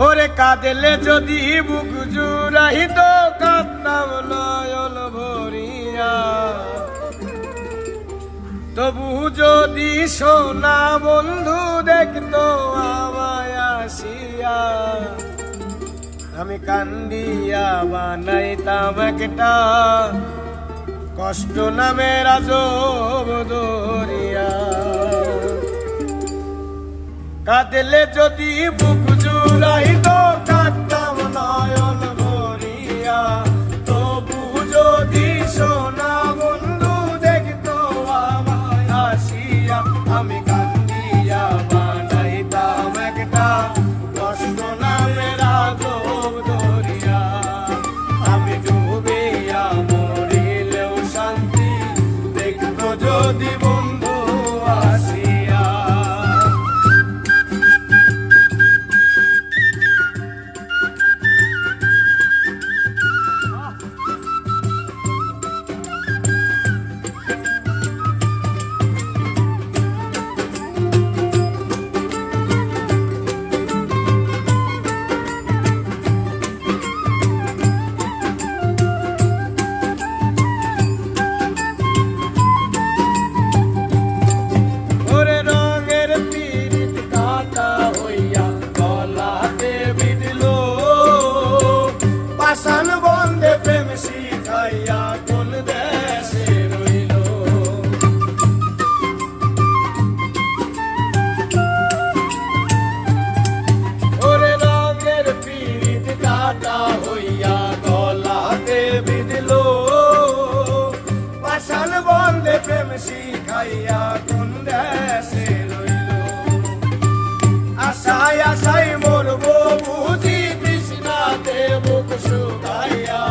ওরে কাঁদলে যদি বুক জুড়াইত কাঁদতাম নয়ন ভরিয়া, তবু যদি সোনা বন্ধু দেখতো আমায় আসিয়া, আমি কান্দিয়া বানাইতাম একটা কষ্ট নামের আজব দরিয়া। কাঁদলে যদি বুক জুড়াইত কাঁদতাম নয়ন ভরিয়া, তবু যদি সোনা বন্ধু দেখতো আমায় আসিয়া, আমি কান্দিয়া বানাইতাম একটা কষ্ট নামের আজব দরিয়া। আমি ডুবিয়া মরিলেও শান্তি দেখতো যদি বন্ধু আসিয়া। পাষাণ বন্ধে প্রেম শিখাইয়া কোন দেশে রইল, ওরে রঙের পীড়িত কাটা হইয়া গলাতে বিঁধল। পাষাণ বন্ধে প্রেম শিখাইয়া কোন দেশে রইল। আশায় আশায় মরবো বুঝি তৃষ্ণাতে বুক শুকাইয়া,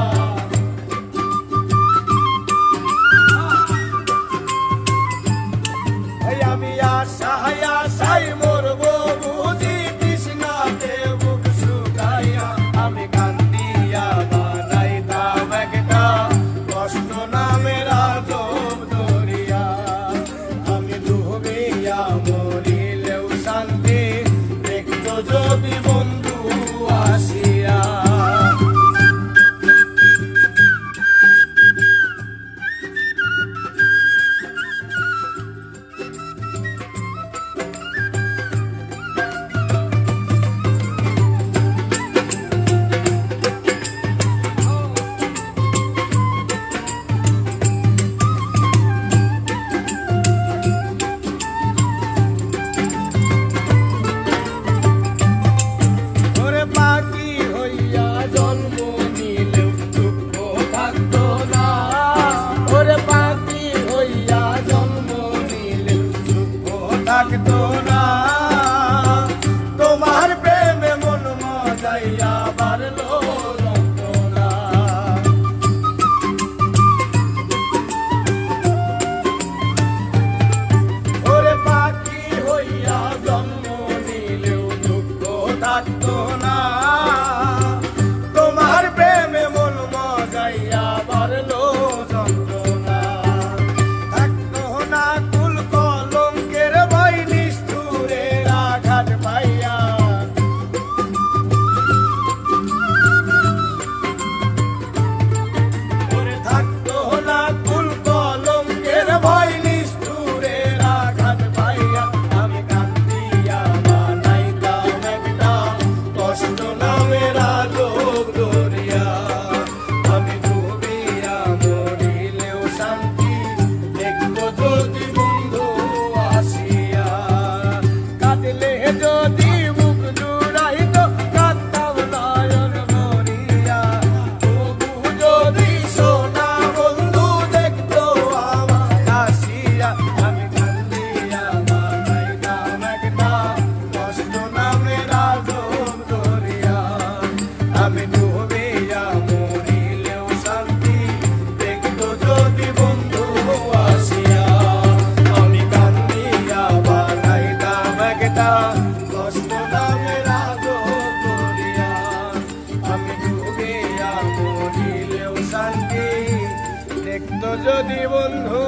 আমি আশায় আশায় মরবো বুঝি তৃষ্ণাতে বুক শুকাইয়া। আমি কান্দিয়া বানাইতাম একটা কষ্ট নামের আজব দরিয়া। আমি ডুবিয়া মরিলেও শান্তি দেখতো যদি বন্ধু আসিয়া। থাকতো না তোমার প্রেমে মন মজাইয়া বাড়লো যন্ত্রণা। ওরে পাখি হইয়া জন্ম নিলেও দুঃখ থাকতো না, তোমার প্রেমে মন মজাইয়া বাড়লো যন্ত্রণা। থাকতো না কুল কলঙ্কের পাইয়া, ওরে থাকতো না কুল কলঙ্কের ভয় নিষ্ঠুরের আঘাত পাইয়া। আমি কান্দিয়া বানাইতাম একটা কষ্ট নামের আজব দরিয়া। আমি ডুবিয়া মরিলেও শান্তি দেখতো যদি বন্ধু আসিয়া। কাঁদলে যদি বুক জুড়াইত কাঁদতাম নয়ন ভরিয়া, তবু যদি সোনা বন্ধু দেখতো আমায় আসিয়া। আমি কান্দিয়া বানাইতাম একটা কষ্ট নামের আজব দরিয়া। আমি ডুবিয়া মরিলেও শান্তি দেখতো যদি বন্ধু আসিয়া। আমি কান্দিয়া বানাইতাম একটা কষ্ট নামের আজব দরিয়া। আমি ডুবিয়া মরিলেও শান্তি দেখতো যদি বন্ধু